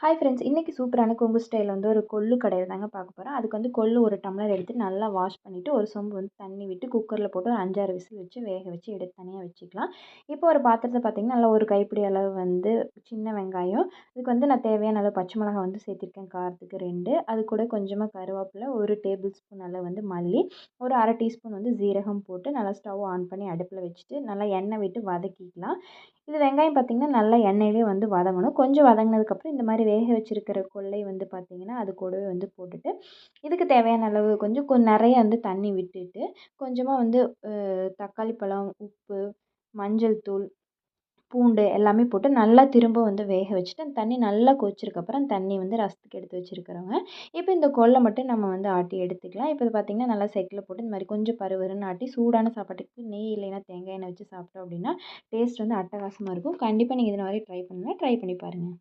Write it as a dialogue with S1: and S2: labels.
S1: Hi friends, இன்றைக்கி சூப்பரான கொங்கு ஸ்டைலில் வந்து ஒரு கொள்ளு கடையில் தாங்க பார்க்க போகிறோம். அதுக்கு வந்து கொள்ளு ஒரு டம்ளர் எடுத்து நல்லா வாஷ் பண்ணிவிட்டு ஒரு சொம்பு வந்து தண்ணி விட்டு குக்கரில் போட்டு ஒரு 5-6 விசில் வச்சு வேக வச்சு எடுத்து தனியாக வச்சுக்கலாம். இப்போ ஒரு பாத்திரத்தை பார்த்திங்கன்னா நல்லா ஒரு கைப்பிடி அளவு வந்து சின்ன வெங்காயம், இதுக்கு வந்து நான் தேவையான அளவு பச்சை மிளகாய் வந்து சேர்த்திருக்கேன் காரத்துக்கு 2, அது கூட கொஞ்சமாக கருவேப்பிலை, 1 டேபிள் ஸ்பூன் அளவு வந்து மல்லி, ஒரு அரை டீஸ்பூன் வந்து ஜீரகம் போட்டு நல்லா ஸ்டவ் ஆன் பண்ணி அடுப்பில் வச்சுட்டு நல்லா எண்ணெய் விட்டு வதக்கிக்கலாம். இது வெங்காயம் பார்த்திங்கன்னா நல்லா எண்ணெயிலே வந்து வதங்கணும். கொஞ்சம் வதங்கினதுக்கப்புறம் இந்த மாதிரி வேக வச்சுருக்கிற கொல்லை வந்து பார்த்திங்கன்னா அது கூடவே வந்து போட்டுட்டு இதுக்கு தேவையான அளவு கொஞ்சம் நிறைய வந்து தண்ணி விட்டுட்டு கொஞ்சமாக வந்து தக்காளி பழம், உப்பு, மஞ்சள் தூள், பூண்டு எல்லாமே போட்டு நல்லா திரும்ப வந்து வேக வச்சுட்டு அந்த தண்ணி நல்லா கொதிச்சதுக்கப்புறம் அந்த தண்ணி வந்து ரசத்துக்கு எடுத்து வச்சுருக்கிறோங்க. இப்போ இந்த கொல்லை மட்டும் நம்ம வந்து ஆட்டி எடுத்துக்கலாம். இப்போ இது பார்த்திங்கன்னா நல்லா செக்கில் போட்டு இந்த மாதிரி கொஞ்சம் பருவருன்னு ஆட்டி சூடான சாப்பாட்டுக்கு நெய் இல்லைன்னா தேங்காய் எண்ணெய் வச்சு சாப்பிட்டோம் அப்படின்னா டேஸ்ட் வந்து அட்டகாசமாக இருக்கும். கண்டிப்பாக நீங்கள் இது மாதிரி ட்ரை பண்ணி பாருங்கள்.